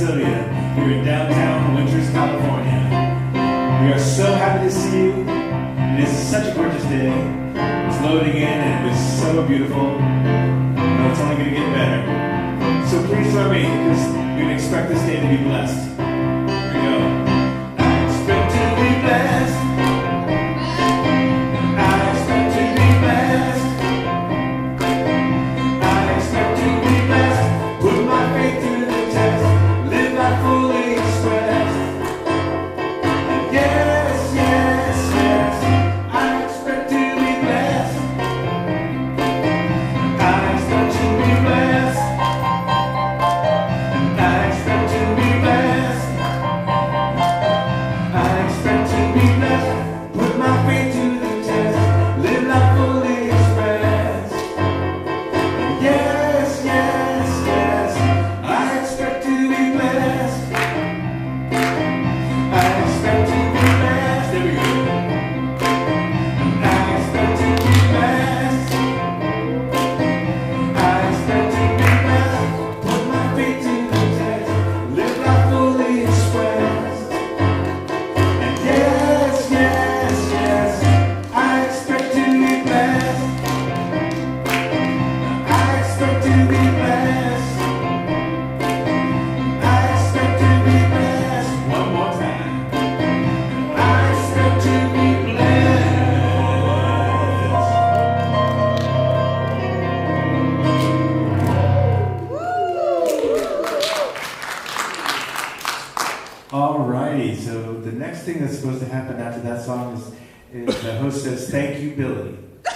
Sylvia here in downtown Winters, California. We are so happy to see you. It is such a gorgeous day. It's loading in and it was so beautiful. No, it's only going to get better. So please join me because we can expect this day to be blessed. Here we go. I expect to be blessed. I expect to be blessed. I expect to be blessed. Put my faith to the test. Live life fully expressed. And yes, yes, yes. I expect to be blessed. I expect to be blessed. I expect to be blessed. I expect to be blessed. Put my faith to the test. Live life fully expressed. And yes, yes, yes. I expect to be blessed. I expect to be blessed. There we go. I expect to be blessed. I expect to be blessed. Put my faith to the test. Live life fully expressed. And yes, yes, yes. I expect to be blessed. I expect to be blessed. I expect to be blessed. One more time. I expect to be blessed. Alrighty, so the next thing that's supposed to happen after that song is the host says, "Thank you, Billy." I'm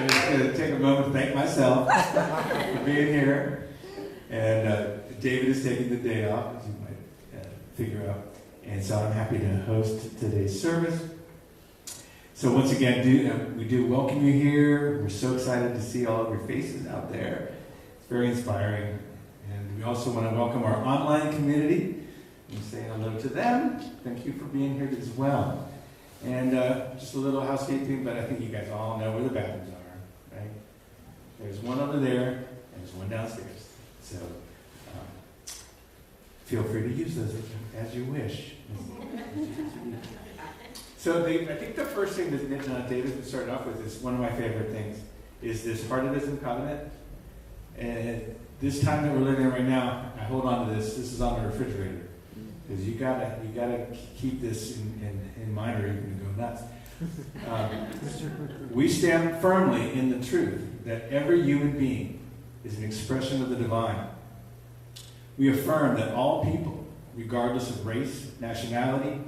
just going to take a moment to thank myself for being here. And David is taking the day off, as you might figure out. And so I'm happy to host today's service. So once again, we do welcome you here. We're so excited to see all of your faces out there. It's very inspiring. And we also want to welcome our online community and say hello to them. Thank you for being here as well. And just a little housekeeping, but I think you guys all know where the bathrooms are, right? There's one over there, and there's one downstairs. So feel free to use those as you wish. So I think the first thing that David started off with is one of my favorite things, is this Heartivism covenant. And this time that we're living in right now, I hold on to this. This is on the refrigerator. Because you gotta keep this in mind or you're going to go nuts. We stand firmly in the truth that every human being is an expression of the divine. We affirm that all people, regardless of race, nationality,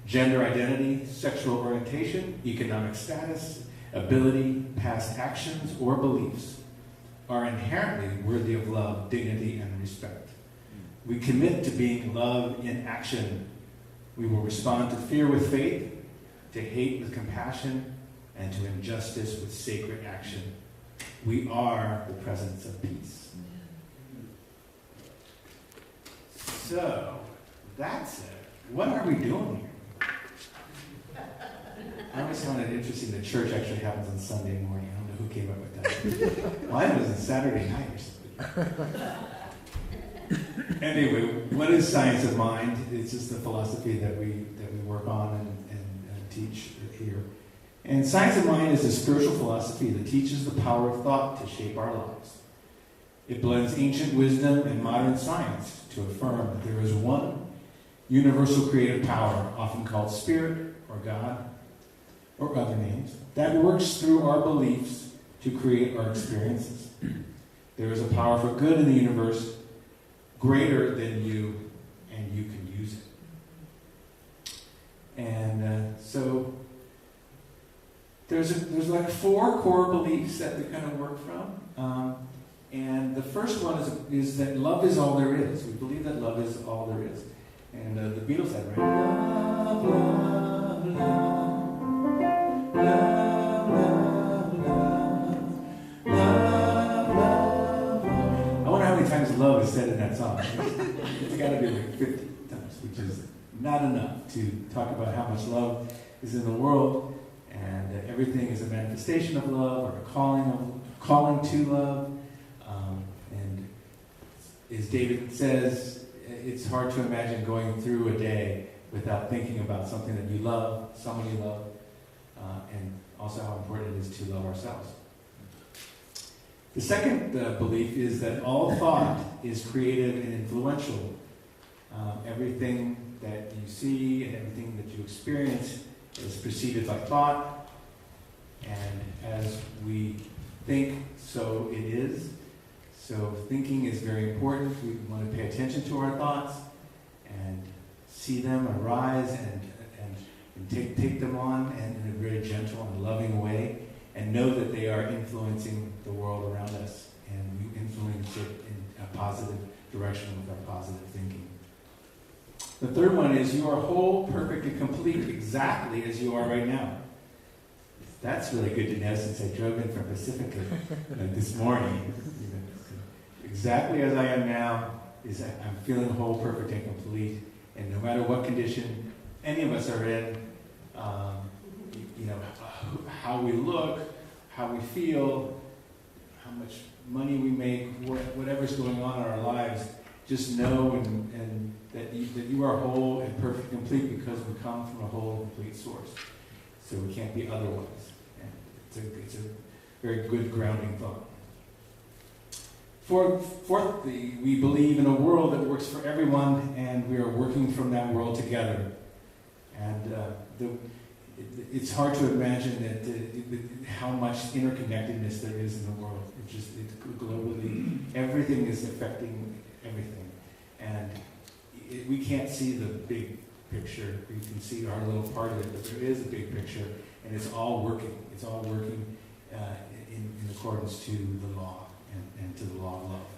gender identity, sexual orientation, economic status, ability, past actions, or beliefs, are inherently worthy of love, dignity, and respect. We commit to being love in action. We will respond to fear with faith, to hate with compassion, and to injustice with sacred action. We are the presence of peace. So, that's it. What are we doing here? I always found it interesting that church actually happens on Sunday morning. I don't know who came up with that. Mine was on Saturday night or something. Anyway, what is science of mind? It's just the philosophy that we work on and teach here. And science of mind is a spiritual philosophy that teaches the power of thought to shape our lives. It blends ancient wisdom and modern science to affirm that there is one universal creative power, often called spirit or God or other names, that works through our beliefs to create our experiences. There is a power for good in the universe greater than you, and you can use it. And so there's like 4 core beliefs that we kind of work from. And the first one is that love is all there is. We believe that love is all there is. And the Beatles had, right? Love, love, love, love, love, love, love, love. I wonder how many times love is said in that song. It's got to be like 50 times, which is not enough to talk about how much love is in the world, and that everything is a manifestation of love or a calling to love. And as David says, it's hard to imagine going through a day without thinking about something that you love, someone you love, and also how important it is to love ourselves. The second belief is that all thought is creative and influential. Everything that you see and everything that you experience is preceded by thought, and as we think, so it is. So thinking is very important. We want to pay attention to our thoughts and see them arise and take them on and in a very gentle and loving way, and know that they are influencing the world around us, and we influence it in a positive direction with our positive thinking. The third one is you are whole, perfect, and complete exactly as you are right now. That's really good to know, since I drove in from Pacifica this morning. Exactly as I am now, is I'm feeling whole, perfect, and complete. And no matter what condition any of us are in, how we look, how we feel, how much money we make, whatever's going on in our lives, just know and that you are whole and perfect and complete because we come from a whole and complete source. So we can't be otherwise. And it's a very good grounding thought. Fourthly, we believe in a world that works for everyone, and we are working from that world together. And it's hard to imagine that how much interconnectedness there is in the world. It's globally, everything is affecting everything. And we can't see the big picture. We can see our little part of it, but there is a big picture, and it's all working. It's all working in accordance to the law and to the law of love.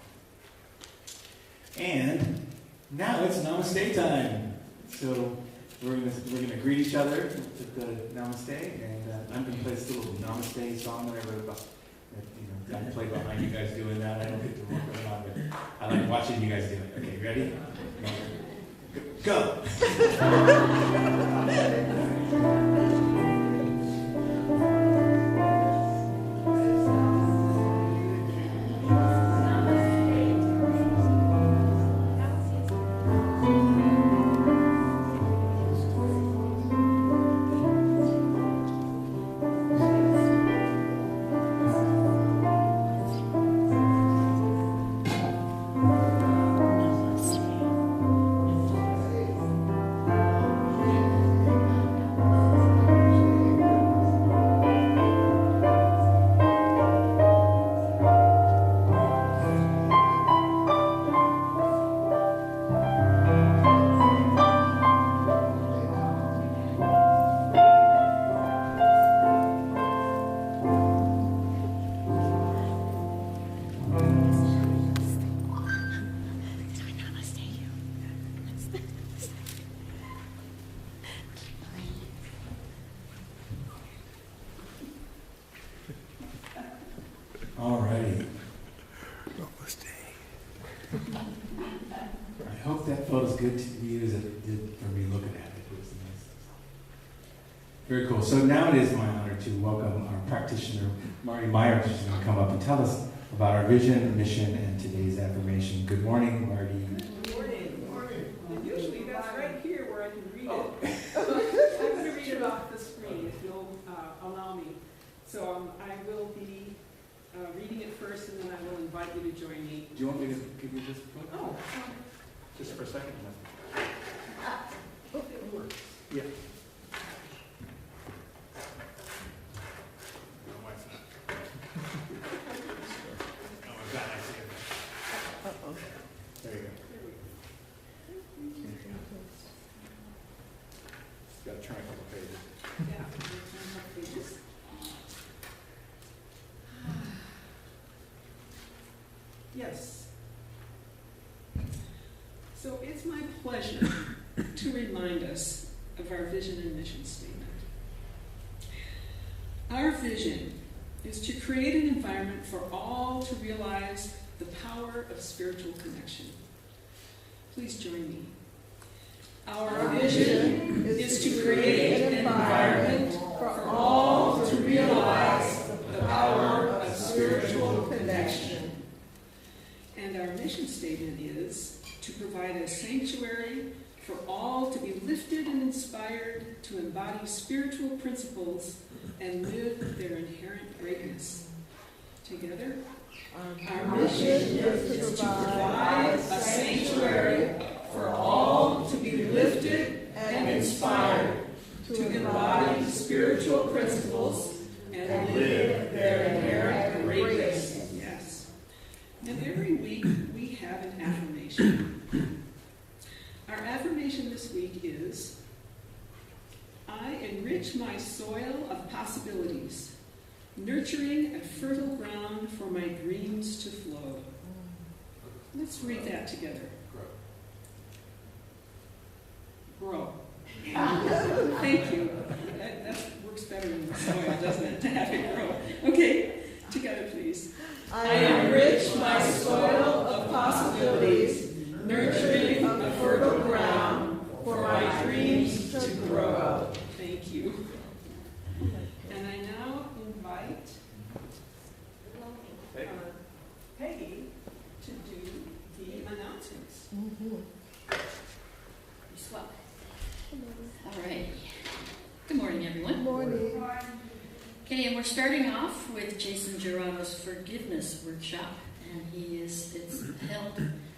And now it's Namaste time. So we're gonna greet each other with the Namaste, and I'm gonna play this little Namaste song that I wrote about. I play behind you guys doing that. I don't get to work on it, but I like watching you guys do it. Okay, ready? Go! Alrighty. I hope that felt as good to you as it did for me looking at it. It was nice. Very cool. So now it is my honor to welcome our practitioner, Marty Meyer, who's going to come up and tell us about our vision, mission, and today's affirmation. Good morning, Marty. Good morning. Good morning. And usually that's right here where I can read it. I'm going to read it off the screen if you'll allow me. So I will be reading it first, and then I will invite you to join me. Do you want me to give you this book? Oh, Just for a second. it works. Yeah. There you go. Got to turn a couple pages. Yeah, there's pages. Yes. So it's my pleasure to remind us of our vision and mission statement. Our vision is to create an environment for all to realize the power of spiritual connection. Please join me. Our vision is to create an environment for all to realize the power of spiritual connection. And our mission statement is to provide a sanctuary for all to be lifted and inspired to embody spiritual principles and live their inherent greatness. Together, our mission is to provide a sanctuary for all to be lifted and inspired to embody spiritual principles and live their inherent greatness. Yes. And every week we have an affirmation. Our affirmation this week is, I enrich my soil of possibilities, nurturing a fertile ground for my dreams to flow. Let's read that together. Grow. Thank you. That works better in the soil, doesn't it, to have it grow? Okay, together please. I enrich my soil of possibilities, nurturing a fertile ground for my dreams to grow. Thank you. And I now invite Peggy to do the announcements. Swell. All right. Good morning, everyone. Good morning. Okay, and we're starting off with Jason Gerano's Forgiveness Workshop, and it's held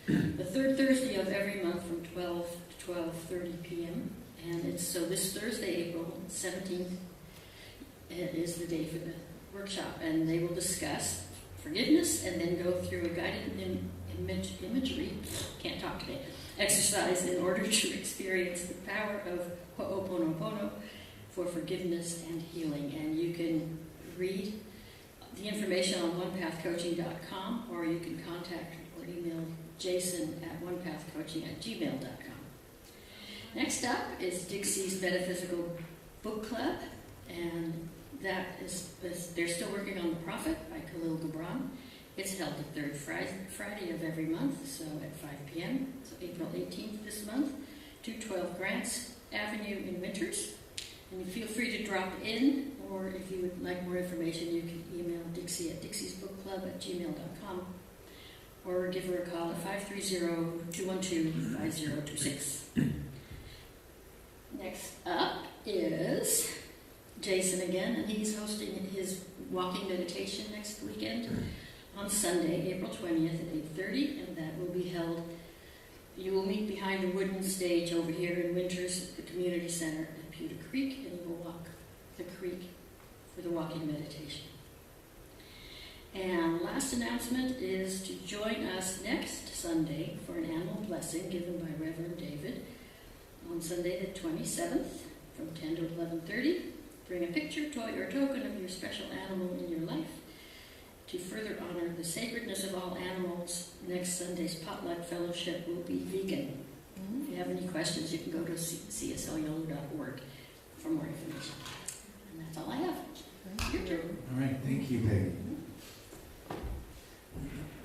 the third Thursday of every month from 12 to 12:30 p.m. And it's so this Thursday, April 17th, is the day for the workshop, and they will discuss forgiveness and then go through a guided imagery, can't talk today, exercise in order to experience the power of Ho'oponopono for forgiveness and healing. And you can read the information on onepathcoaching.com, or you can contact or email Jason at onepathcoaching@gmail.com. Next up is Dixie's Metaphysical Book Club, and that is they're still working on The Prophet by Khalil Gibran. It's held the third Friday of every month, so at 5 p.m., so April 18th this month, 212 Grants Avenue in Winters. And feel free to drop in, or if you would like more information, you can email Dixie at dixiesbookclub@gmail.com, or give her a call at 530-212-5026. Next up is Jason again, and he's hosting his walking meditation next weekend on Sunday, April 20th at 8:30, and that will be held. You will meet behind a wooden stage over here in Winters at the Community Center at Pewter Creek, and you will walk the creek for the walking meditation. And last announcement is to join us next Sunday for an animal blessing given by Reverend David on Sunday the 27th from 10 to 11:30. Bring a picture, toy, or token of your special animal in your life. To further honor the sacredness of all animals, next Sunday's potluck fellowship will be vegan. If you have any questions, you can go to CSLYolo.org for more information. And that's all I have. Your turn. All right, thank you, Peggy.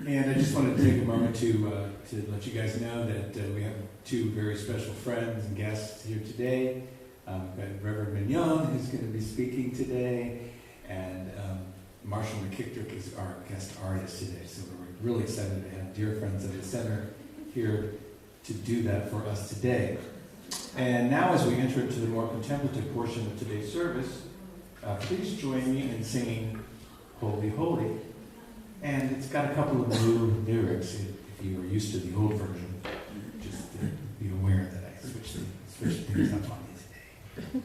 And I just wanted to take a moment to let you guys know that we have two very special friends and guests here today. We've got Reverend Mignon, who's going to be speaking today, and Marshall McKittrick is our guest artist today. So we're really excited to have dear friends of the center here to do that for us today. And now as we enter into the more contemplative portion of today's service, please join me in singing Holy, Holy. And it's got a couple of new lyrics. If you were used to the old version, just be aware that I switched things up on you today.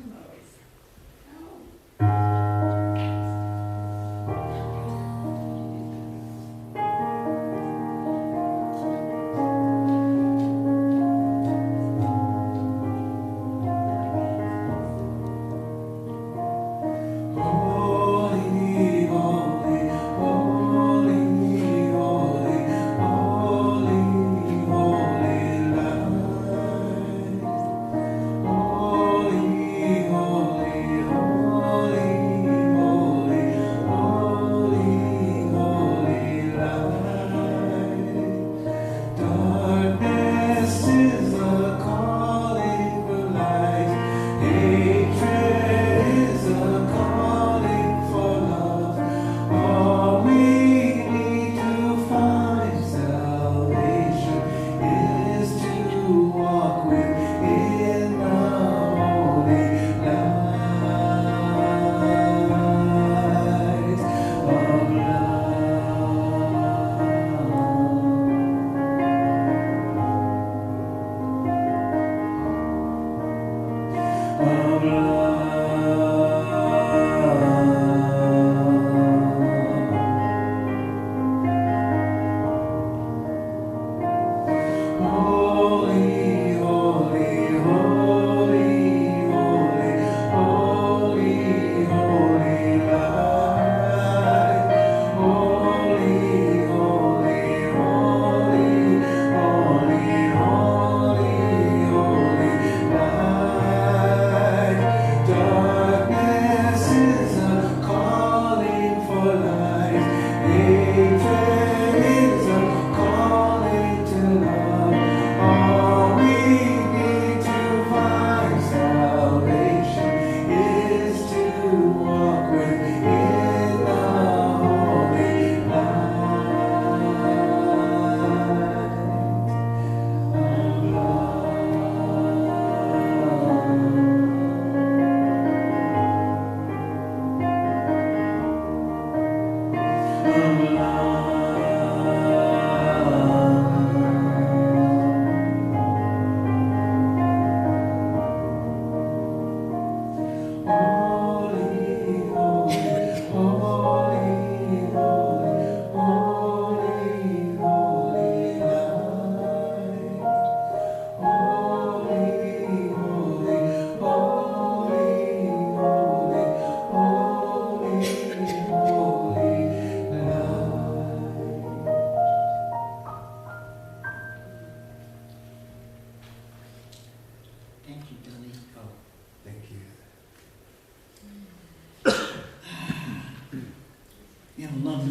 Oh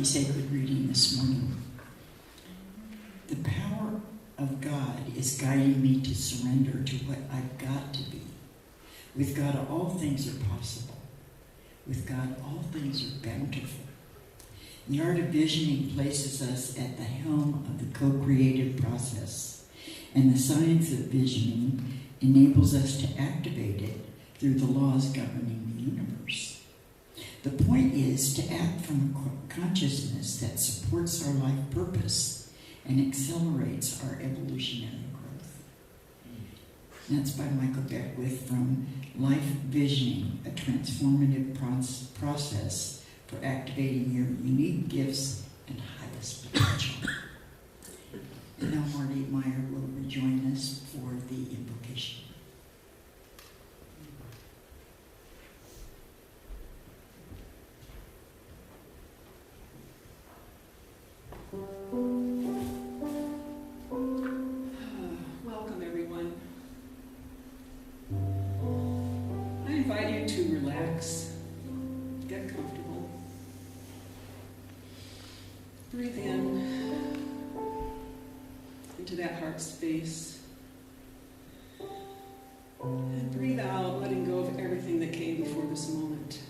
Sacred reading this morning. The power of God is guiding me to surrender to what I've got to be. With God, all things are possible. With God, all things are bountiful. The art of visioning places us at the helm of the co-creative process, and the science of visioning enables us to activate it through the laws governing the universe. The point is to act from a consciousness that supports our life purpose and accelerates our evolutionary growth. And that's by Michael Beckwith from Life Visioning, a transformative process for activating your unique gifts and highest potential. And now Marty Meyer will rejoin us for the invocation. Welcome, everyone. I invite you to relax, get comfortable. Breathe in into that heart space. And breathe out, letting go of everything that came before this moment.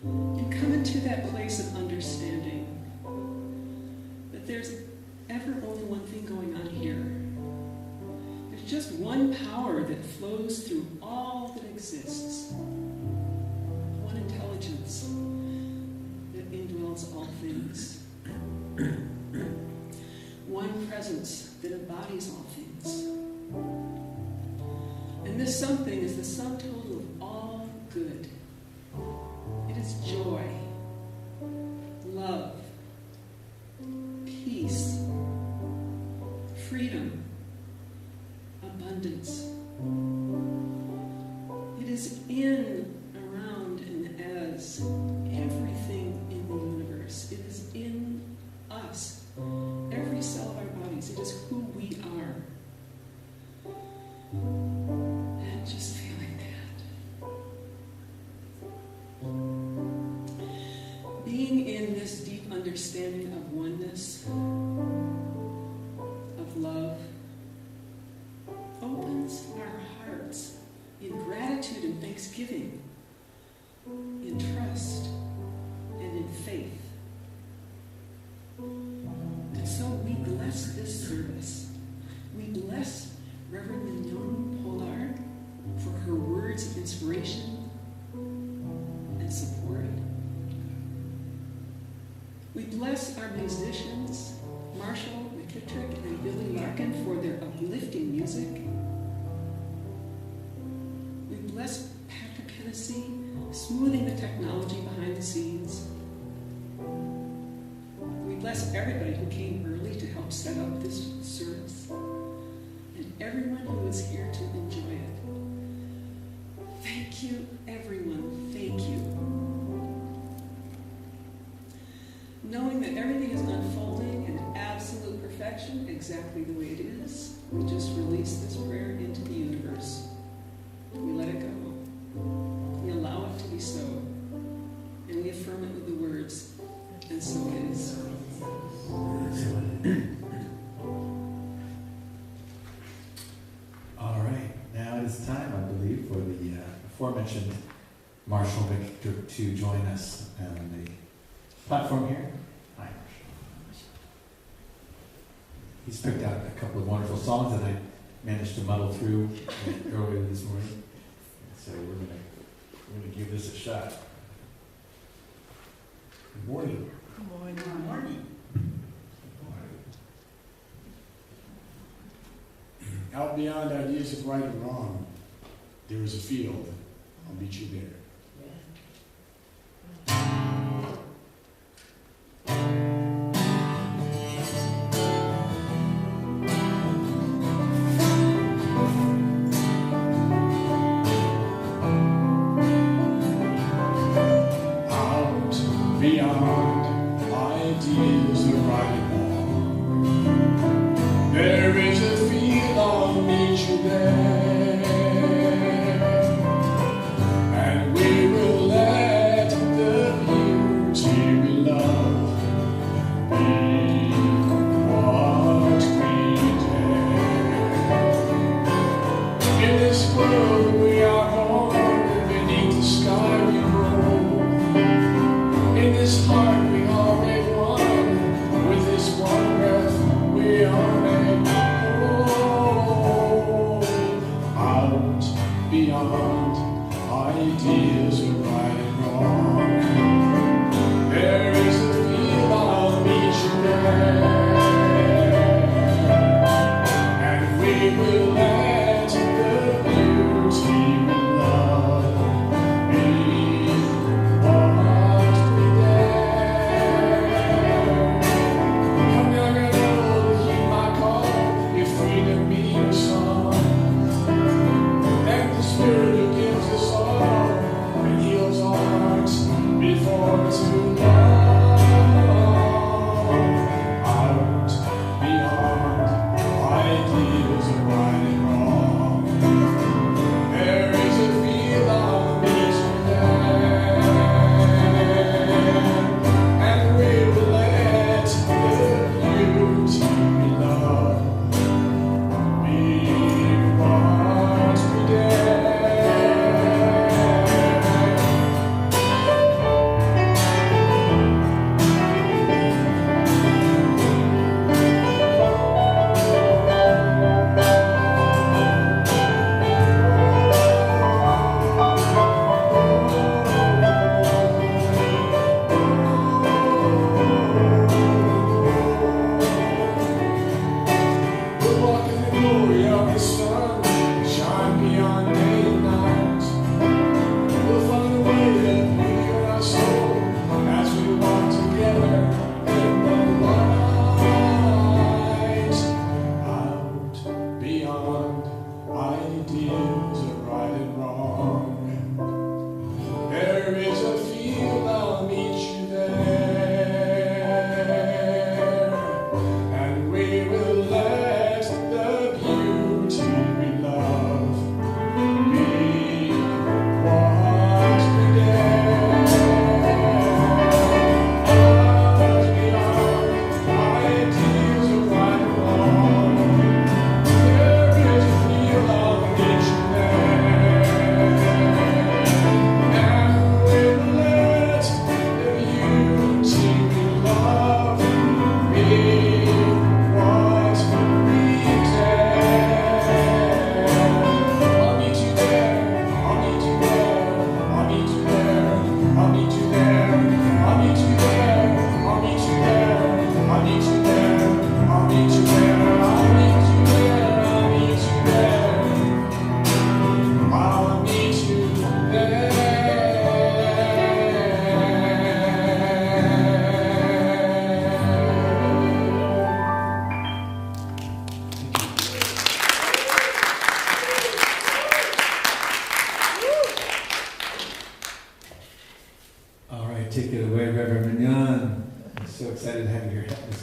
And come into that place of understanding that there's ever only one thing going on here. There's just one power that flows through all that exists. One intelligence that indwells all things. One presence that embodies all things. And this something is the sum total of all good. It is joy, love, peace, freedom, abundance. It is in, around, and as everything in the universe. It is in us, every cell of our bodies. It is who we are. And just feeling that. Being in this deep understanding of oneness, of love, opens our hearts in gratitude and thanksgiving, in trust and in faith. And so we bless this service. We bless Reverend Mignon Pollard for her words of inspiration and support. We bless our musicians, Marshall McKittrick and Billy Larkin, for their uplifting music. smoothing the technology behind the scenes. We bless everybody who came early to help set up this service, and everyone who is here to enjoy it. Thank you, everyone. Thank you. Knowing that everything is unfolding in absolute perfection, exactly the way it is, we just release this prayer into the universe. We let it go. We allow it to be so. And we affirm it with the words, and so it is. All right, now it is time, I believe, for the aforementioned Marshall Victor to join us on the platform here. Hi, Marshall. He's picked out a couple of wonderful songs that I managed to muddle through earlier this morning. So we're gonna give this a shot. Good morning. Good morning. Out beyond ideas of right and wrong, there is a field. I'll meet you there. Out beyond ideas of right and wrong, there is a field. I'll meet you there, and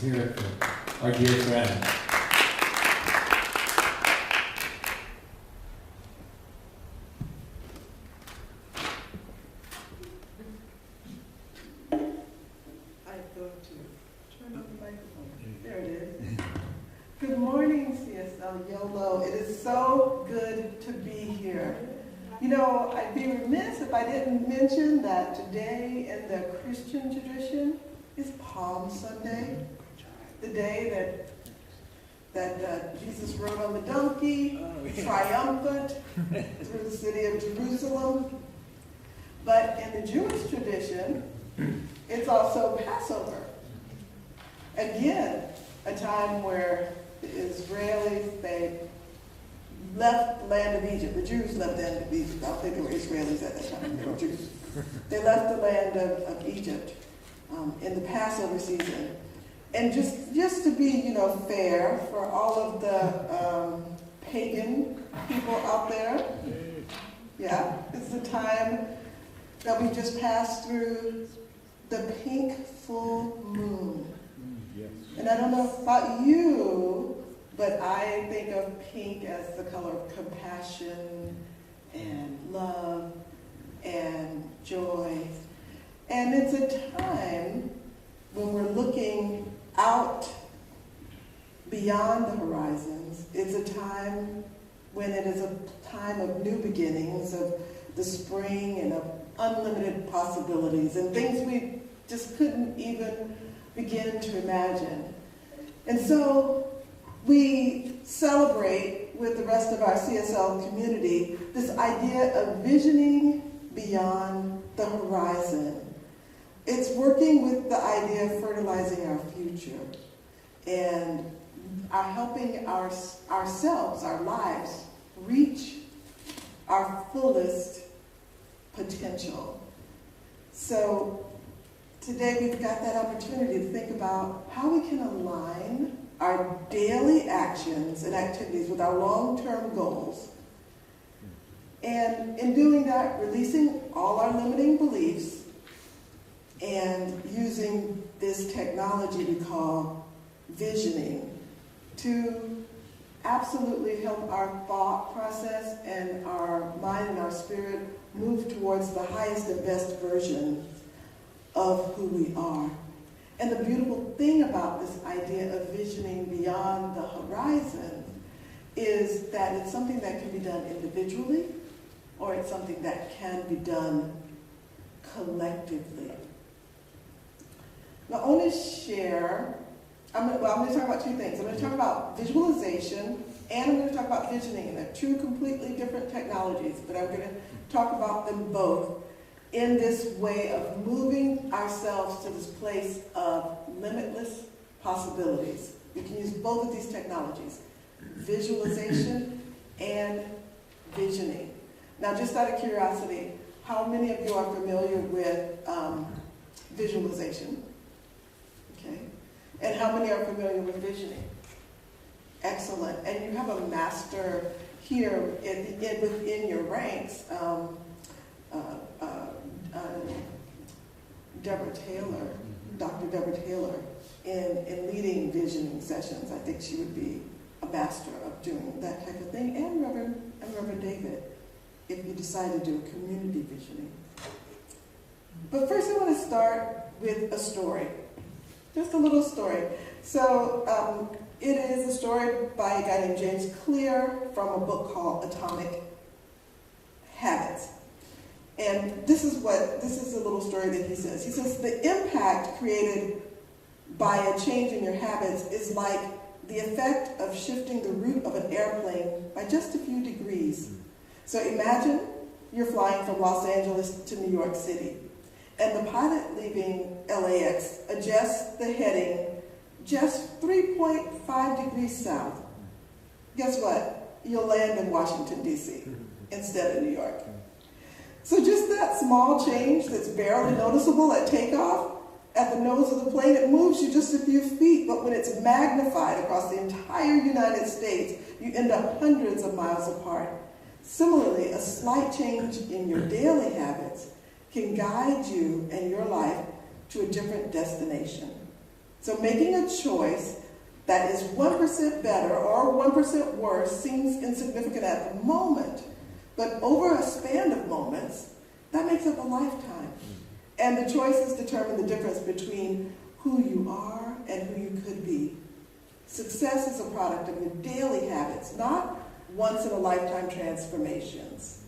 hear it for our dear friend. I go to turn on the microphone. There it is. Good morning, CSL Yolo. It is so good to be here. You know, I'd be remiss if I didn't mention that today in the Christian tradition is Palm Sunday, the day that Jesus rode on the donkey, triumphant through the city of Jerusalem. But in the Jewish tradition, it's also Passover. Again, a time where the Israelis, they left the land of Egypt. The Jews left the land of Egypt. I don't think they were Israelis at that time. They were Jews. They left the land of Egypt in the Passover season. And just to be, fair for all of the pagan people out there, yeah, it's the time that we just passed through the pink full moon. Yes. And I don't know about you, but I think of pink as the color of compassion and love and joy. And it's a time when we're looking out beyond the horizons. It's a time when it is a time of new beginnings, of the spring and of unlimited possibilities and things we just couldn't even begin to imagine. And so we celebrate with the rest of our CSL community this idea of visioning beyond the horizon. It's working with the idea of fertilizing our future and are helping ourselves, our lives, reach our fullest potential. So today we've got that opportunity to think about how we can align our daily actions and activities with our long-term goals. And in doing that, releasing all our limiting beliefs and using this technology we call visioning to absolutely help our thought process and our mind and our spirit move towards the highest and best version of who we are. And the beautiful thing about this idea of visioning beyond the horizon is that it's something that can be done individually, or it's something that can be done collectively. Now, I want to share, I'm going to talk about two things. I'm going to talk about visualization, and I'm going to talk about visioning, and they're two completely different technologies, but I'm going to talk about them both in this way of moving ourselves to this place of limitless possibilities. We can use both of these technologies, visualization and visioning. Now, just out of curiosity, how many of you are familiar with visualization? Okay. And how many are familiar with visioning? Excellent. And you have a master here within your ranks, Deborah Taylor, Dr. Deborah Taylor, in leading visioning sessions. I think she would be a master of doing that type of thing, and Reverend David, if you decide to do community visioning. But first I want to start with a story, just a little story. So it is a story by a guy named James Clear from a book called Atomic Habits. And this is a little story that he says. He says, the impact created by a change in your habits is like the effect of shifting the route of an airplane by just a few degrees. So imagine you're flying from Los Angeles to New York City, and the pilot leaving LAX adjusts the heading just 3.5 degrees south. Guess what? You'll land in Washington, D.C. instead of New York. So just that small change that's barely noticeable at takeoff, at the nose of the plane, it moves you just a few feet, but when it's magnified across the entire United States, you end up hundreds of miles apart. Similarly, a slight change in your daily habits can guide you and your life to a different destination. So making a choice that is 1% better or 1% worse seems insignificant at the moment, but over a span of moments, that makes up a lifetime. And the choices determine the difference between who you are and who you could be. Success is a product of your daily habits, not once-in-a-lifetime transformations.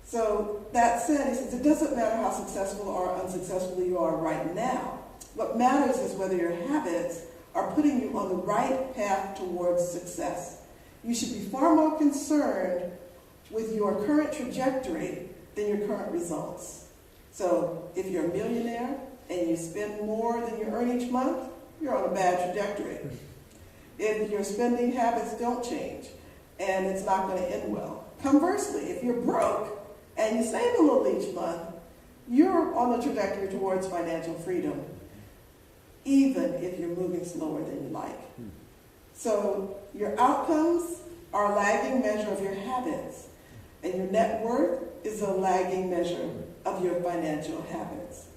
So that said, he says, it doesn't matter how successful or unsuccessful you are right now. What matters is whether your habits are putting you on the right path towards success. You should be far more concerned with your current trajectory than your current results. So if you're a millionaire and you spend more than you earn each month, you're on a bad trajectory. If your spending habits don't change, and it's not going to end well. Conversely, if you're broke and you save a little each month, you're on the trajectory towards financial freedom, even if you're moving slower than you like. So your outcomes are a lagging measure of your habits, and your net worth is a lagging measure of your financial habits.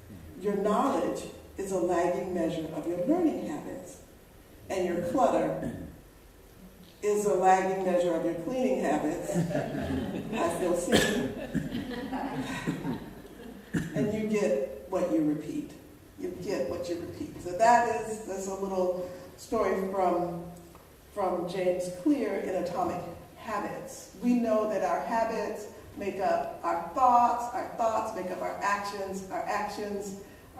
Your knowledge is a lagging measure of your learning habits, and your clutter is a lagging measure of your cleaning habits. I feel seen. And you get what you repeat. You get what you repeat. So that's a little story from James Clear in Atomic Habits. We know that our habits make up our thoughts make up our actions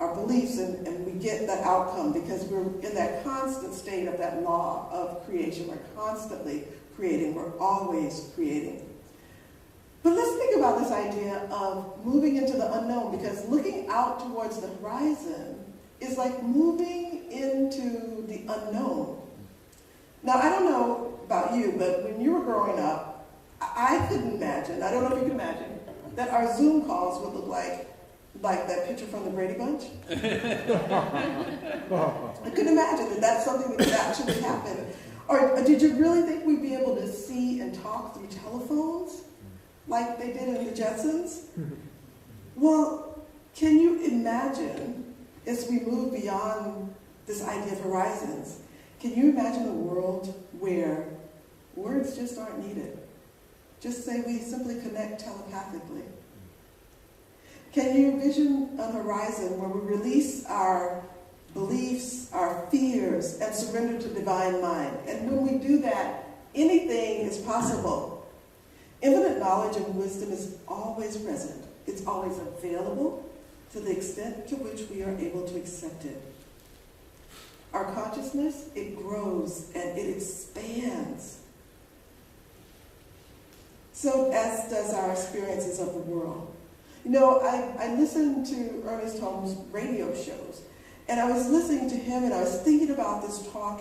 our beliefs, and we get that outcome because we're in that constant state of that law of creation. We're constantly creating. We're always creating. But let's think about this idea of moving into the unknown, because looking out towards the horizon is like moving into the unknown. Now, I don't know about you, but when you were growing up, I couldn't imagine, I don't know if you can imagine, that our Zoom calls would look like that picture from the Brady Bunch. I couldn't imagine that that's something that could actually happen. Or did you really think we'd be able to see and talk through telephones like they did in the Jetsons? Well, can you imagine, as we move beyond this idea of horizons, can you imagine a world where words just aren't needed? Just say we simply connect telepathically. Can you envision a horizon where we release our beliefs, our fears, and surrender to divine mind? And when we do that, anything is possible. Infinite knowledge and wisdom is always present. It's always available to the extent to which we are able to accept it. Our consciousness, it grows and it expands. So as does our experiences of the world. You know, I listened to Ernest Holmes' radio shows, and I was listening to him, and I was thinking about this talk,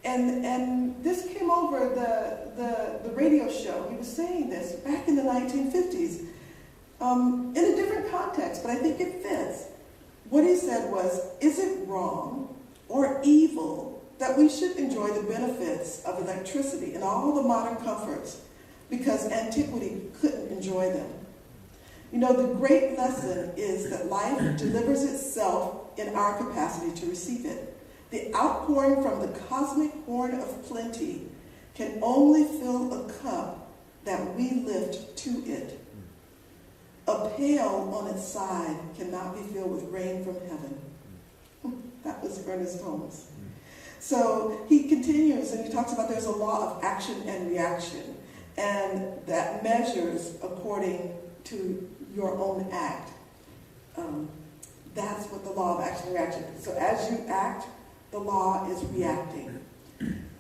and this came over the radio show. He was saying this back in the 1950s, in a different context, but I think it fits. What he said was, is it wrong or evil that we should enjoy the benefits of electricity and all the modern comforts because antiquity couldn't enjoy them? You know, the great lesson is that life delivers itself in our capacity to receive it. The outpouring from the cosmic horn of plenty can only fill a cup that we lift to it. A pail on its side cannot be filled with rain from heaven. That was Ernest Holmes. So he continues and he talks about there's a law of action and reaction, and that measures according to your own act. That's what the law of action and reaction is. So as you act, the law is reacting.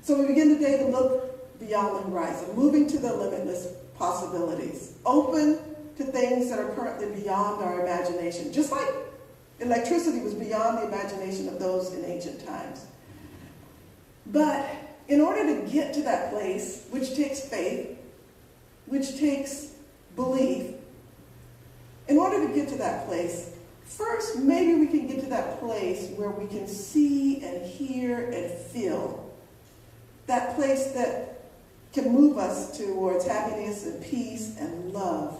So we begin today to look beyond the horizon, moving to the limitless possibilities, open to things that are currently beyond our imagination, just like electricity was beyond the imagination of those in ancient times. But in order to get to that place, which takes faith, which takes belief, in order to get to that place, first, maybe we can get to that place where we can see and hear and feel. That place that can move us towards happiness and peace and love.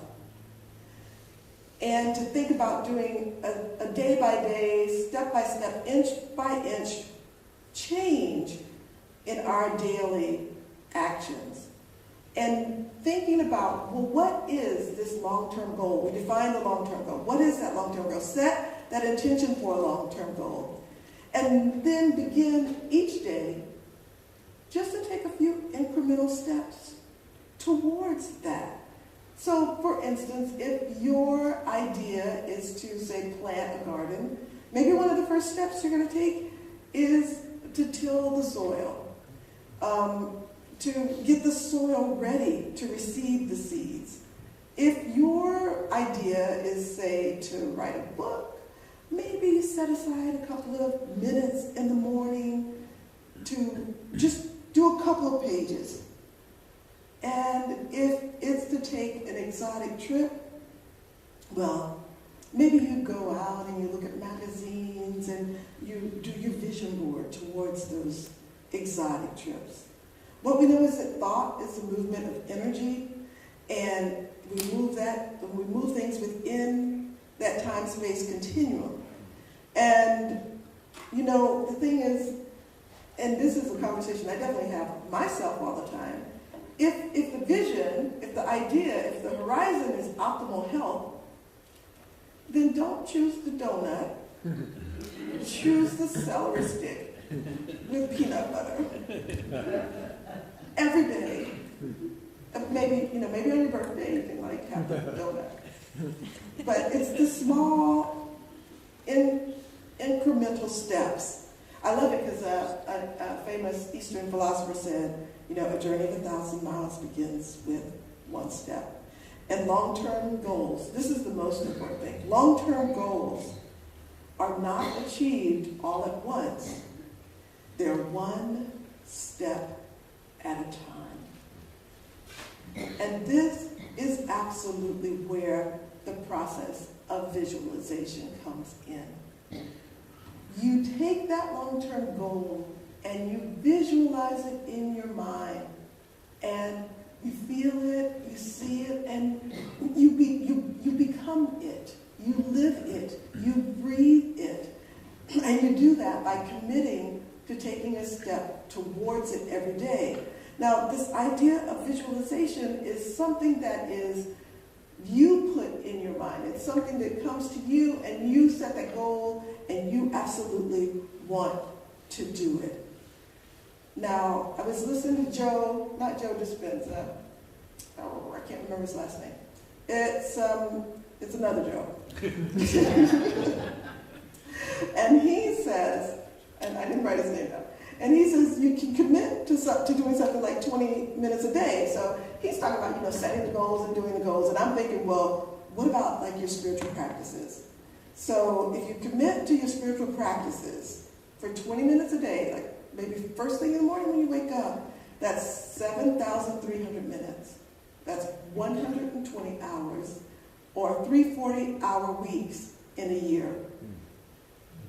and to think about doing a day-by-day, step-by-step, inch-by-inch change in our daily actions. And thinking about, well, what is this long-term goal? We define the long-term goal. What is that long-term goal? Set that intention for a long-term goal. And then begin each day just to take a few incremental steps towards that. So, for instance, if your idea is to, say, plant a garden, maybe one of the first steps you're going to take is to till the soil, to get the soil ready to receive the seeds. If your idea is, say, to write a book, maybe set aside a couple of minutes in the morning to just do a couple of pages. And if it's to take an exotic trip, well, maybe you go out and you look at magazines and you do your vision board towards those exotic trips. What we know is that thought is a movement of energy, and we move things within that time-space continuum. And, you know, the thing is, and this is a conversation I definitely have with myself all the time, if the vision, if the idea, if the horizon is optimal health, then don't choose the donut. Choose the celery stick with peanut butter. Every day. Maybe on your birthday you can have the donut. But it's the small, incremental steps. I love it because a famous Eastern philosopher said, a journey of 1,000 miles begins with one step. And long-term goals, this is the most important thing. Long-term goals are not achieved all at once. They're one step at a time. And this is absolutely where the process of visualization comes in. You take that long-term goal and you visualize it in your mind, and you feel it, you see it, and you become it. You live it. You breathe it. And you do that by committing to taking a step towards it every day. Now, this idea of visualization is something that is you put in your mind. It's something that comes to you, and you set that goal, and you absolutely want to do it. Now, I was listening to not Joe Dispenza. Oh, I can't remember his last name. It's another Joe. And he says, and I didn't write his name down, and he says you can commit to doing something like 20 minutes a day. So he's talking about, setting the goals and doing the goals. And I'm thinking, well, what about your spiritual practices? So if you commit to your spiritual practices for 20 minutes a day, maybe first thing in the morning when you wake up, that's 7,300 minutes. That's 120 hours, or 340-hour weeks in a year.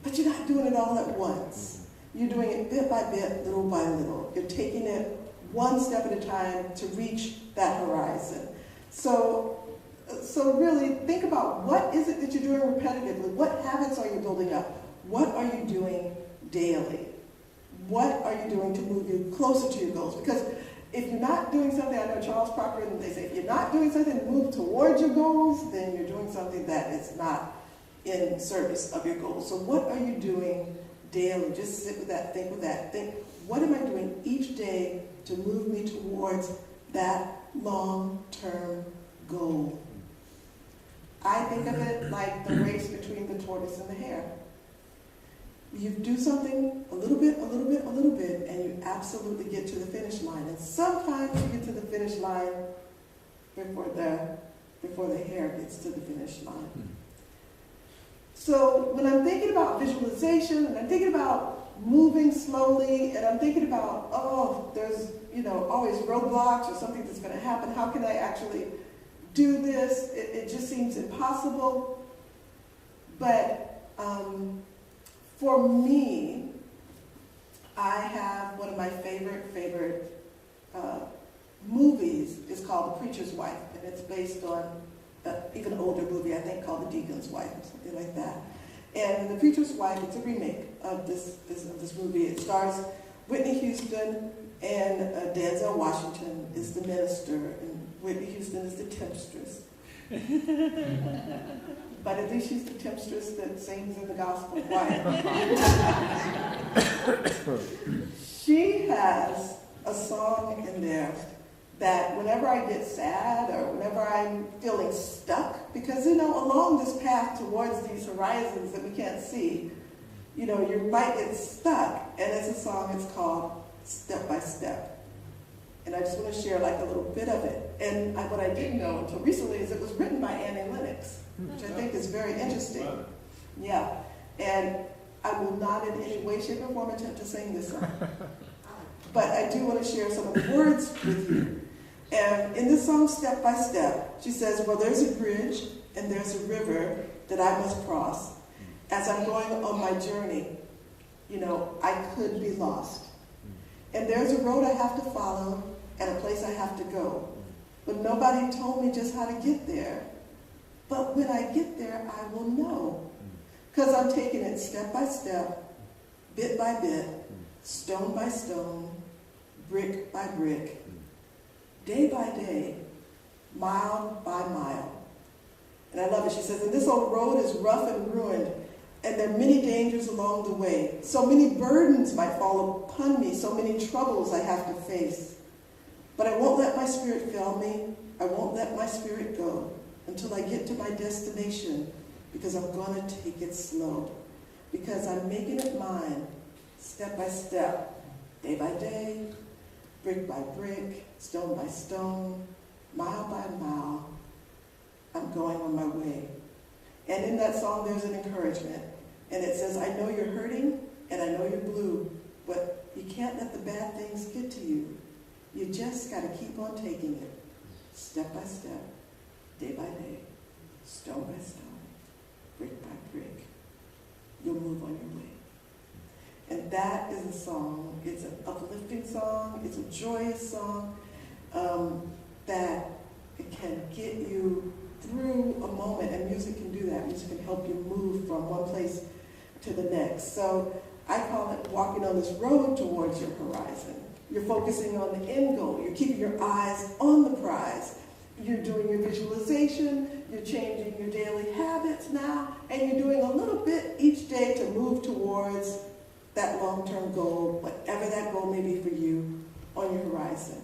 But you're not doing it all at once. You're doing it bit by bit, little by little. You're taking it one step at a time to reach that horizon. So really think about, what is it that you're doing repetitively? What habits are you building up? What are you doing daily? What are you doing to move you closer to your goals? Because if you're not doing something, I know Charles Proctor, and they say, if you're not doing something to move towards your goals, then you're doing something that is not in service of your goals. So what are you doing daily? Just sit with that, think with that. Think, what am I doing each day to move me towards that long-term goal? I think of it like the race between the tortoise and the hare. You do something a little bit, and you absolutely get to the finish line. And sometimes you get to the finish line before the hare gets to the finish line. So when I'm thinking about visualization, and I'm thinking about moving slowly, and I'm thinking about, there's always roadblocks or something that's going to happen. How can I actually do this? It just seems impossible. But for me, I have one of my favorite movies. It's called The Preacher's Wife, and it's based on even older movie, I think, called The Deacon's Wife or something like that. And The Preacher's Wife, it's a remake of this movie. It stars Whitney Houston, and Denzel Washington is the minister, and Whitney Houston is the temptress. But at least she's the temptress that sings in the gospel choir. She has a song in there that whenever I get sad or whenever I'm feeling stuck, because, along this path towards these horizons that we can't see, you might get stuck. And it's a song, it's called Step by Step. And I just want to share like a little bit of it. And what I didn't know until recently is it was written by Annie Lennox, which I think is very interesting. Yeah. And I will not in any way, shape, or form attempt to sing this song. But I do want to share some of the words with you. And in this song, Step by Step, she says, well, there's a bridge and there's a river that I must cross. As I'm going on my journey, I could be lost. And there's a road I have to follow and a place I have to go. But nobody told me just how to get there. But when I get there, I will know. Because I'm taking it step by step, bit by bit, stone by stone, brick by brick, day by day, mile by mile. And I love it. She says, and this old road is rough and ruined, and there are many dangers along the way. So many burdens might fall upon me, so many troubles I have to face. But I won't let my spirit fail me. I won't let my spirit go until I get to my destination, because I'm going to take it slow. Because I'm making it mine, step by step, day by day, brick by brick, stone by stone, mile by mile. I'm going on my way. And in that song, there's an encouragement. And it says, I know you're hurting, and I know you're blue, but you can't let the bad things get to you. You just got to keep on taking it, step by step, day by day, stone by stone, brick by brick. You'll move on your way. And that is a song. It's an uplifting song. It's a joyous song that it can get you through a moment, and music can do that. Music can help you move from one place to the next. So I call it walking on this road towards your horizon. You're focusing on the end goal. You're keeping your eyes on the prize. You're doing your visualization. You're changing your daily habits now, and you're doing a little bit each day to move towards that long-term goal, whatever that goal may be for you on your horizon.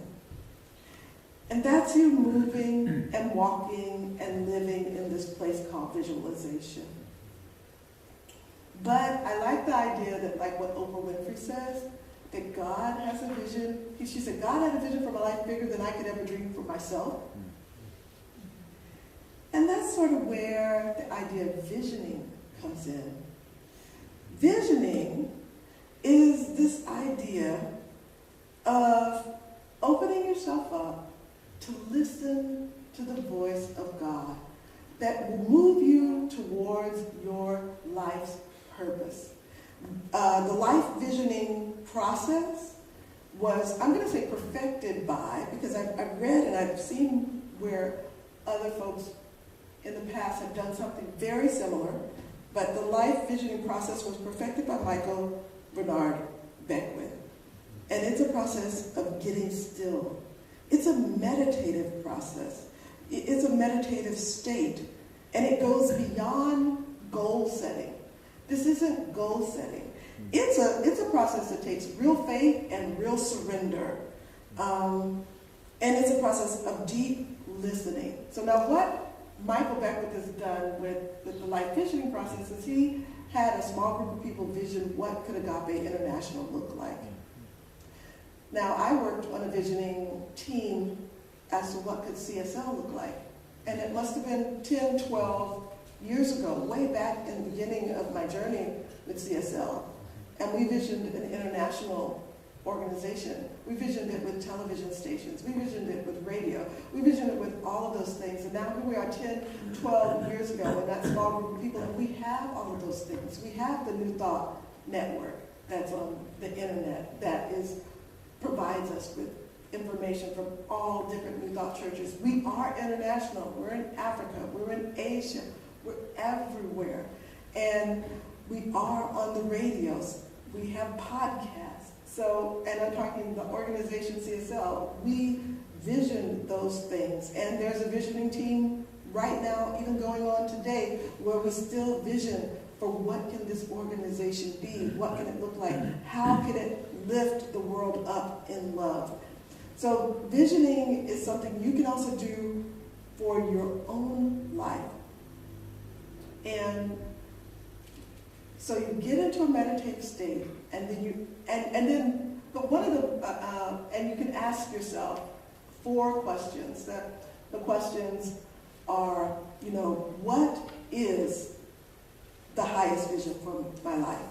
And that's you moving and walking and living in this place called visualization. But I like the idea that, like what Oprah Winfrey says, that God has a vision. She said, God had a vision for my life bigger than I could ever dream for myself. And that's sort of where the idea of visioning comes in. Visioning is this idea of opening yourself up to listen to the voice of God that will move you towards your life's purpose. The life visioning process was, I'm going to say perfected by, because I've read and I've seen where other folks in the past have done something very similar, but the life visioning process was perfected by Michael Bernard Beckwith. And it's a process of getting still. It's a meditative process. It's a meditative state. And it goes beyond goal setting. This isn't goal setting. It's a process that takes real faith and real surrender. And it's a process of deep listening. So now what Michael Beckwith has done with the life visioning process is he had a small group of people vision what could Agape International look like. Now, I worked on a visioning team as to what could CSL look like. And it must have been 10, 12 years ago, way back in the beginning of my journey with CSL. And we visioned an international organization. We visioned it with television stations. We visioned it with radio. We visioned it with all of those things. And now here we are 10, 12 years ago in that small group of people, and we have all of those things. We have the New Thought Network that's on the internet that provides us with information from all different New Thought churches. We are international. We're in Africa. We're in Asia. We're everywhere. And we are on the radios. We have podcasts. So, and I'm talking the organization CSL, we vision those things. And there's a visioning team right now, even going on today, where we still vision for what can this organization be? What can it look like? How can it lift the world up in love? So visioning is something you can also do for your own life. And so you get into a meditative state, and then but one of the, and you can ask yourself 4 questions. The questions are, what is the highest vision for my life?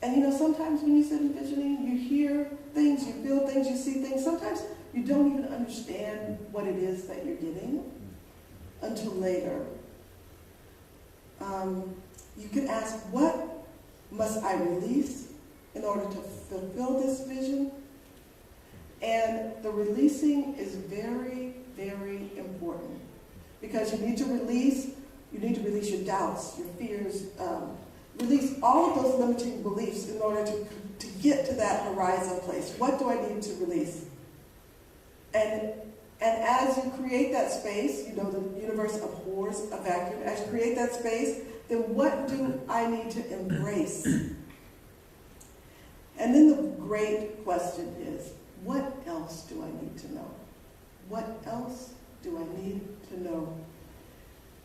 And sometimes when you sit in visioning, you hear things, you feel things, you see things. Sometimes you don't even understand what it is that you're getting until later. You can ask, what must I release in order to fulfill this vision? And the releasing is very, very important, because you need to release your doubts, your fears, release all of those limiting beliefs in order to get to that horizon place. What do I need to release? And as you create that space, the universe abhors a vacuum. As you create that space, then what do I need to embrace? And then the great question is, what else do I need to know? What else do I need to know?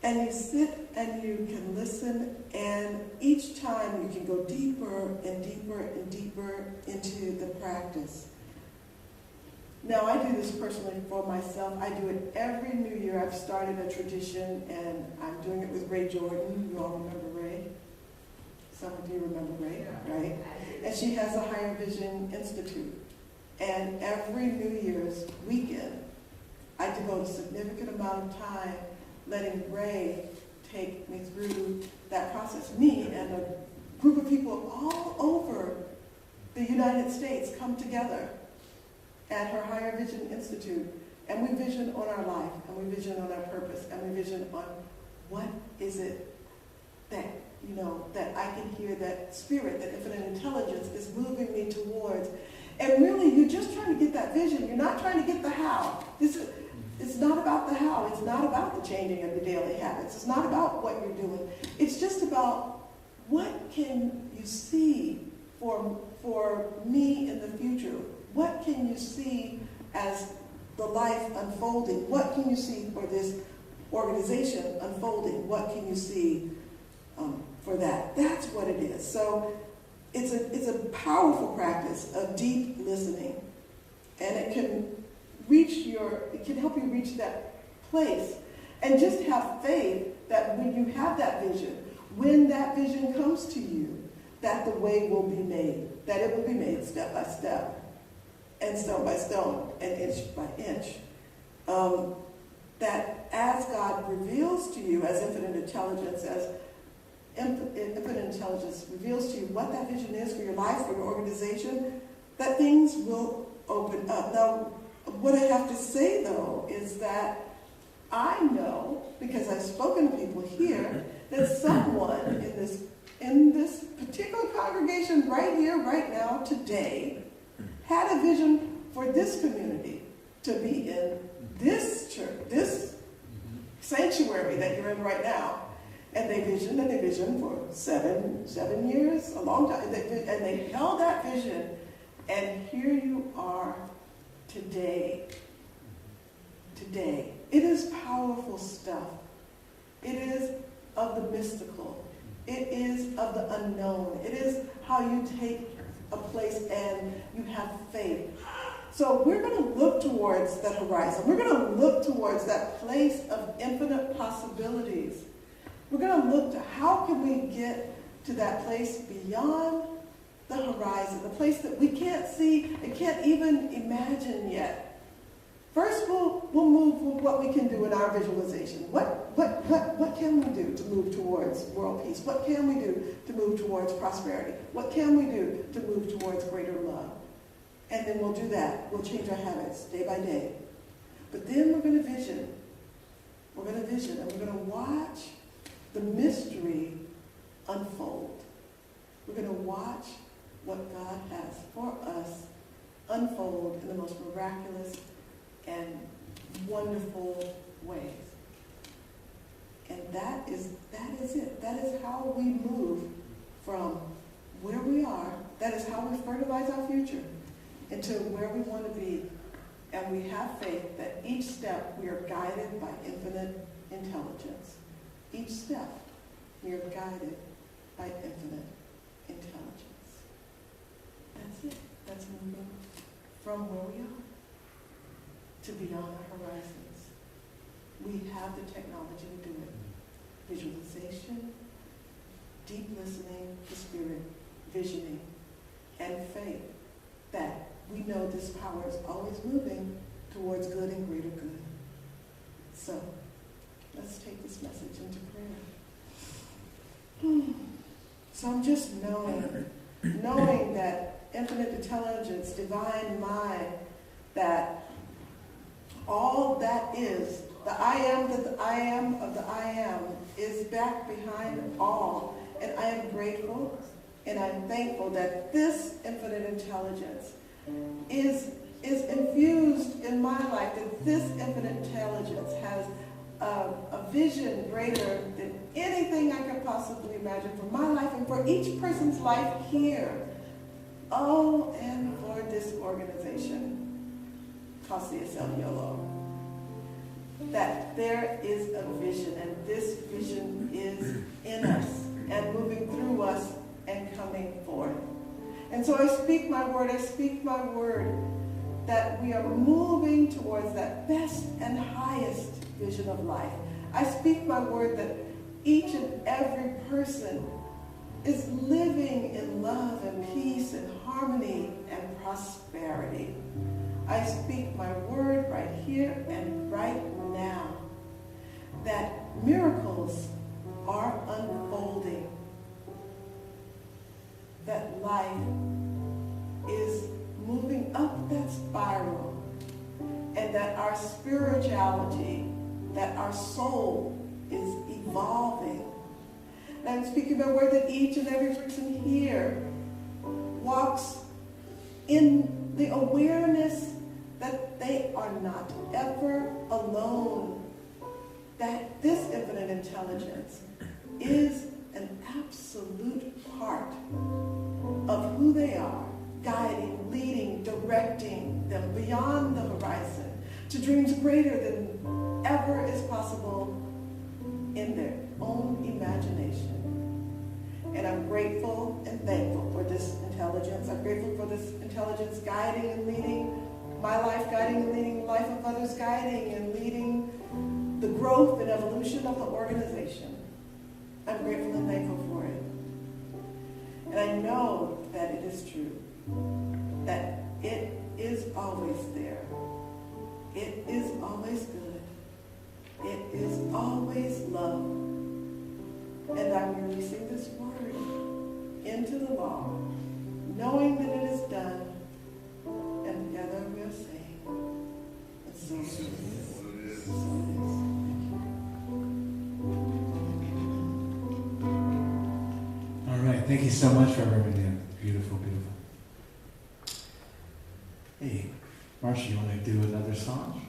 And you sit and you can listen, and each time you can go deeper and deeper and deeper into the practice. Now, I do this personally for myself. I do it every New Year. I've started a tradition, and I'm doing it with Ray Jordan. You all remember Ray? Some of you remember Ray, right? And she has a Higher Vision Institute. And every New Year's weekend, I devote a significant amount of time letting Ray take me through that process. Me and a group of people all over the United States come together at her Higher Vision Institute, and we vision on our life, and we vision on our purpose, and we vision on what is it that, that I can hear, that spirit, that infinite intelligence is moving me towards. And really, you're just trying to get that vision. You're not trying to get the how. It's not about the how. It's not about the changing of your daily habits. It's not about what you're doing. It's just about what can you see for me in the future? What can you see as the life unfolding? What can you see for this organization unfolding? What can you see for that? That's what it is. So it's a powerful practice of deep listening, and it can help you reach that place, and just have faith that when you have that vision, when that vision comes to you, that the way will be made, that it will be made step by step, and stone by stone, and inch by inch. That as God reveals to you, as infinite intelligence reveals to you what that vision is for your life, for your organization, that things will open up. Now, what I have to say, though, is that I know, because I've spoken to people here, that someone in this particular congregation right here, right now, today, had a vision for this community to be in this church, this sanctuary that you're in right now. And they visioned for seven years, a long time, and they held that vision, and here you are today. Today. It is powerful stuff. It is of the mystical. It is of the unknown. It is how you take a place and you have faith. So we're going to look towards that horizon. We're going to look towards that place of infinite possibilities. We're going to look to how can we get to that place beyond the horizon, the place that we can't see and can't even imagine yet. First, we'll move with what we can do in our visualization. What can we do to move towards world peace? What can we do to move towards prosperity? What can we do to move towards greater love? And then we'll do that. We'll change our habits day by day. But then we're going to vision. We're going to vision, and we're going to watch the mystery unfold. We're going to watch what God has for us unfold in the most miraculous and wonderful ways. And that is it. That is how we move from where we are. That is how we fertilize our future into where we want to be. And we have faith that each step we are guided by infinite intelligence. Each step we are guided by infinite intelligence. That's it. That's moving from where we are to beyond our horizons. We have the technology to do it. Visualization, deep listening to spirit, visioning, and faith that we know this power is always moving towards good and greater good. So, let's take this message into prayer. So I'm just knowing that infinite intelligence, divine mind, that all that is, the I am that the I am of the I am is back behind all. And I am grateful and I'm thankful that this infinite intelligence is infused in my life, that this infinite intelligence has a vision greater than anything I could possibly imagine for my life and for each person's life here. Oh, and for this organization called CSL Yolo. That there is a vision, and this vision is in us and moving through us and coming forth. And so I speak my word that we are moving towards that best and highest vision of life. I speak my word that each and every person is living in love and peace and harmony and prosperity. I speak my word right here and right now that miracles are unfolding, that life is moving up that spiral, and that our spirituality, that our soul is evolving. And I'm speaking my word that each and every person here walks in the awareness that they are not ever alone, that this infinite intelligence is an absolute part of who they are, guiding, leading, directing them beyond the horizon to dreams greater than ever is possible in their own imagination. And I'm grateful and thankful for this intelligence. I'm grateful for this intelligence guiding and leading my life, guiding and leading the life of others, guiding and leading the growth and evolution of the organization. I'm grateful and thankful for it. And I know that it is true, that it is always there. It is always good. It is always love. And I'm releasing this word into the law, knowing that it is done, and together we are saying, and so it is. So it is. All right, thank you so much, Reverend Dan. Beautiful, beautiful. Hey, Marcia, you want to do another song?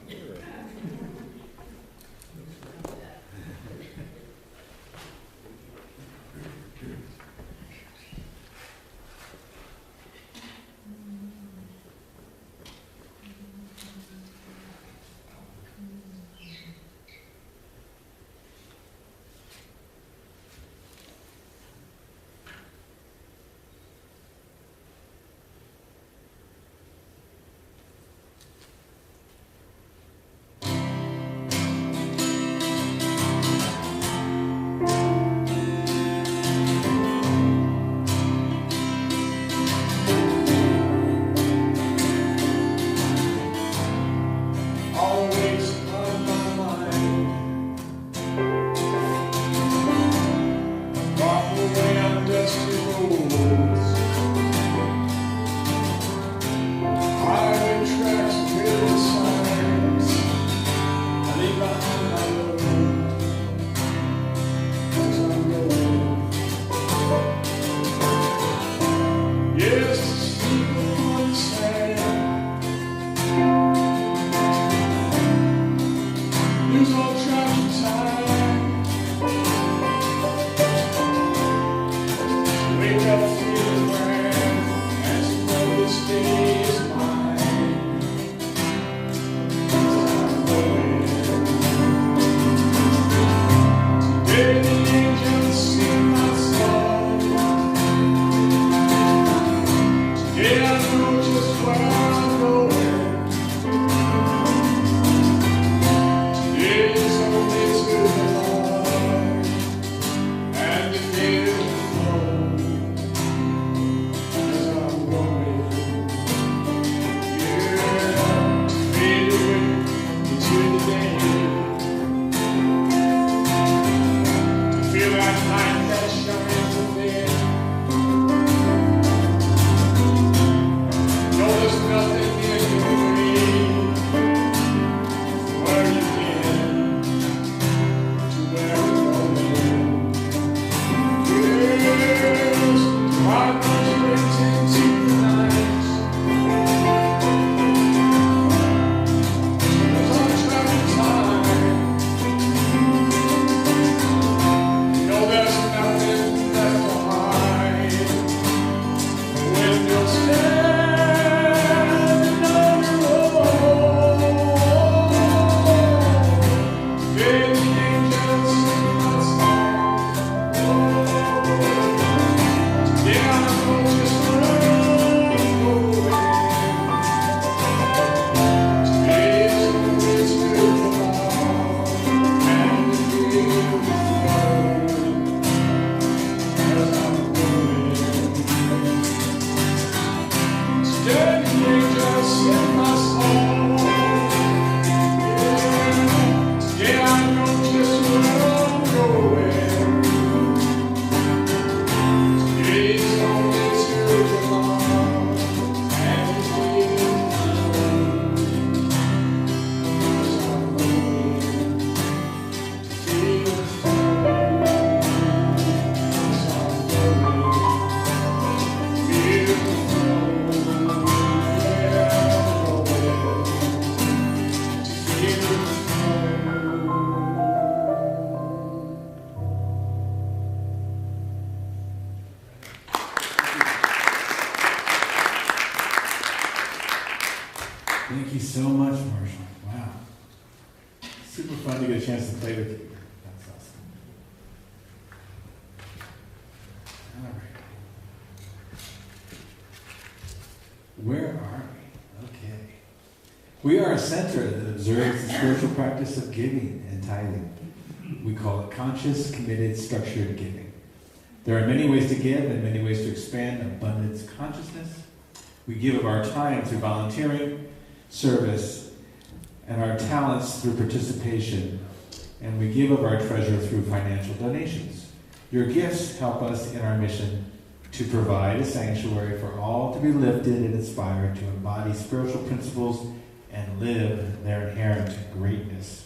fun to get a chance to play with you. That's awesome. All right. Where are we? Okay. We are a center that observes the spiritual practice of giving and tithing. We call it conscious, committed, structured giving. There are many ways to give and many ways to expand abundance consciousness. We give of our time through volunteering, service, and our talents through participation. And we give of our treasure through financial donations. Your gifts help us in our mission to provide a sanctuary for all to be lifted and inspired to embody spiritual principles and live their inherent greatness.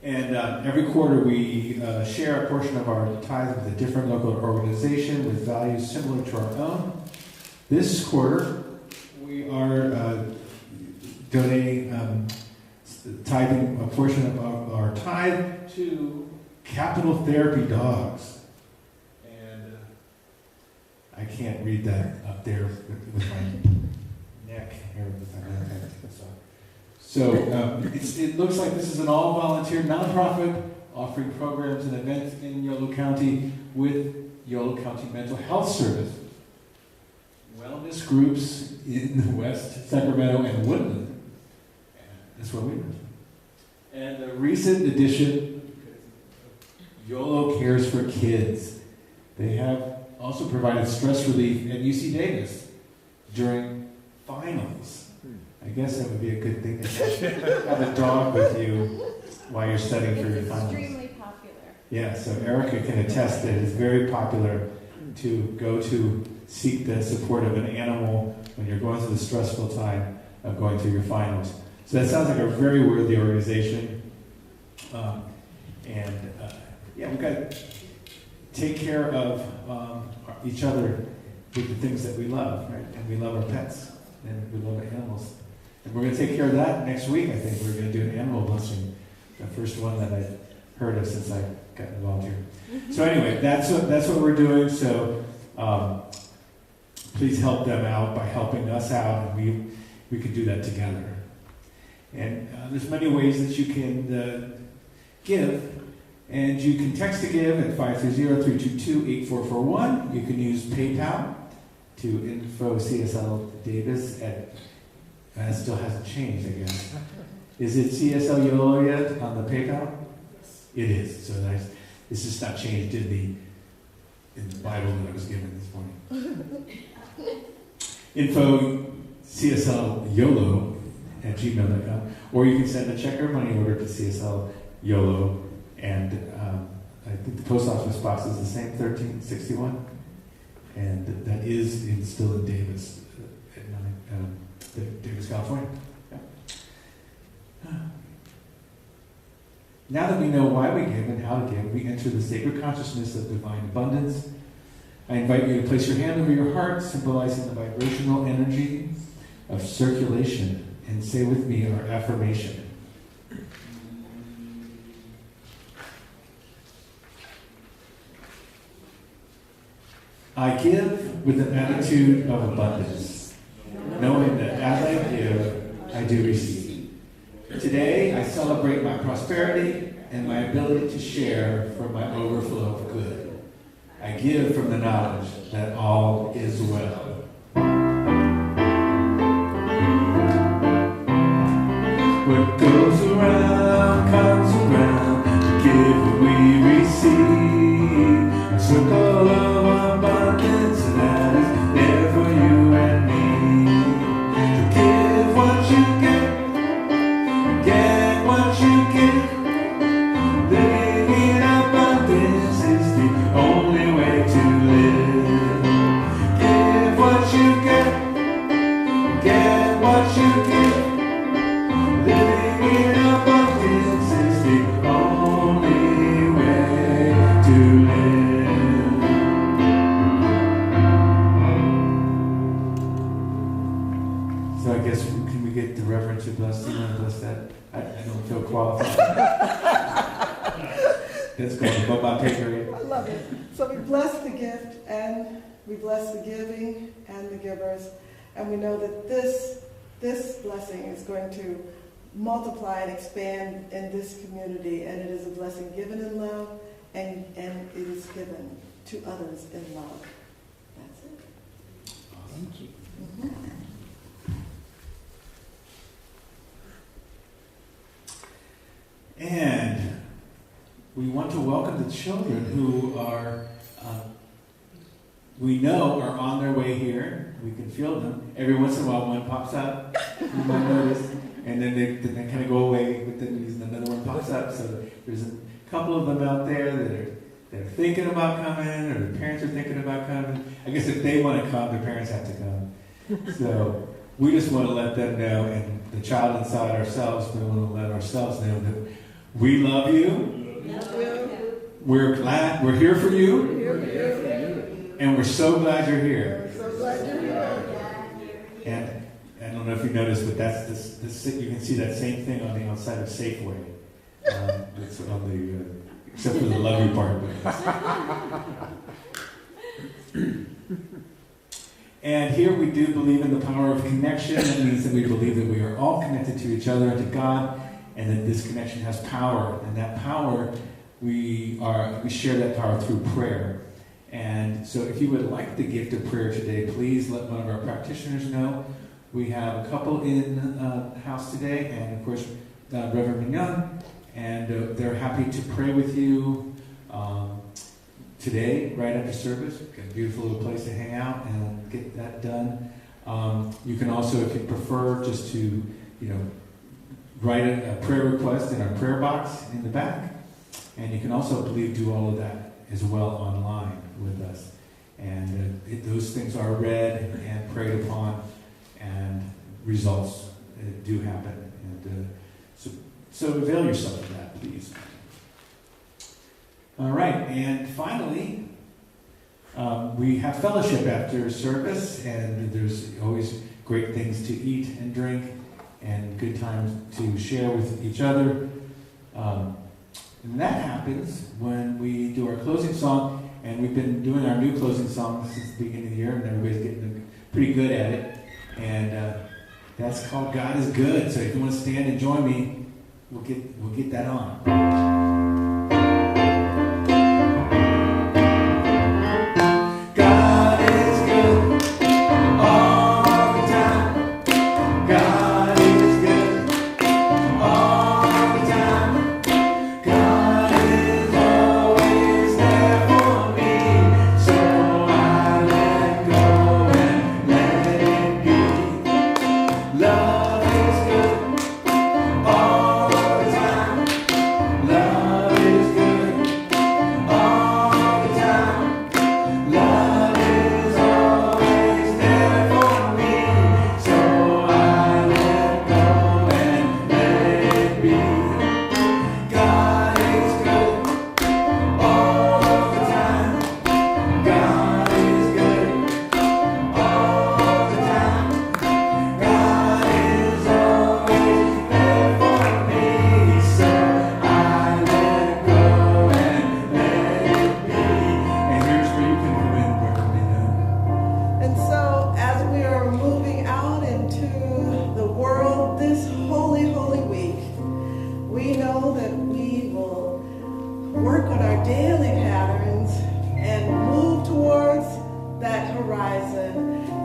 And every quarter we share a portion of our tithe with a different local organization with values similar to our own. This quarter we are donating, tithing a portion of our tithe to Capital Therapy Dogs. And I can't read that up there with my neck here. So it looks like this is an all-volunteer nonprofit offering programs and events in Yolo County with Yolo County Mental Health Service, wellness groups in the West, Sacramento, and Woodland. That's where we live. And the recent addition, Yolo Cares for Kids. They have also provided stress relief at UC Davis during finals. I guess that would be a good thing to have a dog with you while you're studying for your finals. It's extremely popular. Yeah, so Erica can attest that it's very popular to go to seek the support of an animal when you're going through the stressful time of going through your finals. So that sounds like a very worthy organization. Yeah, we've got to take care of each other with the things that we love, right? And we love our pets, and we love animals. And we're going to take care of that next week, I think. We're going to do an animal blessing, the first one that I've heard of since I got involved here. So anyway, that's what we're doing. So please help them out by helping us out, and we can do that together. And there's many ways that you can give. And you can text to give at 530-322-8441. You can use PayPal to info CSL Davis at, that still hasn't changed, I guess. Is it CSL Yolo yet on the PayPal? Yes. It is. So it's just not changed in the Bible that I was given this morning. Info CSL Yolo at gmail.com. Or you can send a check or money order to CSL Yolo. And I think the post office box is the same, 1361. And that is still in Davis, Davis, California. Yeah. Now that we know why we give and how to give, we enter the sacred consciousness of divine abundance. I invite you to place your hand over your heart, symbolizing the vibrational energy of circulation, and say with me our affirmation. I give with an attitude of abundance, knowing that as I give, I do receive. Today, I celebrate my prosperity and my ability to share from my overflow of good. I give from the knowledge that all is well. What goes around comes around. Give what we receive. A circle of abundance that is there for you and me. To give what you get what you give. Living in abundance is the only way to live. Give what you get what you give. Living in abundance is the only way to live. So I guess, can we get the Reverend to bless the and bless that? I don't feel qualified. That's going above my pay grade. I love it. So we bless the gift, and we bless the giving and the givers, and we know that this blessing is going to multiply and expand in this community, and it is a blessing given in love, and it is given to others in love. That's it. Thank you. And we want to welcome the children who are, we know are on their way here. We can feel them. Every once in a while one pops up, you might notice, and then they kind of go away, but then another one pops up. So there's a couple of them out there that are thinking about coming, or their parents are thinking about coming. I guess if they want to come, their parents have to come. So we just want to let them know, and the child inside ourselves, we want to let ourselves know that we love you. We're glad we're here for you. And we're so glad you're here. And I don't know if you noticed, but that's this you can see that same thing on the outside of Safeway. It's on the except for the love you part. And here we do believe in the power of connection. That means that we believe that we are all connected to each other and to God, and that this connection has power. And that power, we share that power through prayer. And so if you would like the gift of prayer today, please let one of our practitioners know. We have a couple in the house today, and of course, Reverend Mignon, and they're happy to pray with you today, right after service. Got a beautiful little place to hang out and get that done. You can also, if you prefer, just to, write a prayer request in our prayer box in the back. And you can also, I believe, do all of that as well online with us. And those things are read and prayed upon, and results do happen. And so avail yourself of that, please. All right, and finally, we have fellowship after service, and there's always great things to eat and drink, and good times to share with each other. And that happens when we do our closing song, and we've been doing our new closing song since the beginning of the year, and everybody's getting pretty good at it. And that's called God is Good. So if you want to stand and join me, we'll get that on.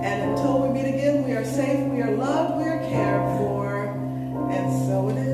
And until we meet again, we are safe, we are loved, we are cared for, and so it is.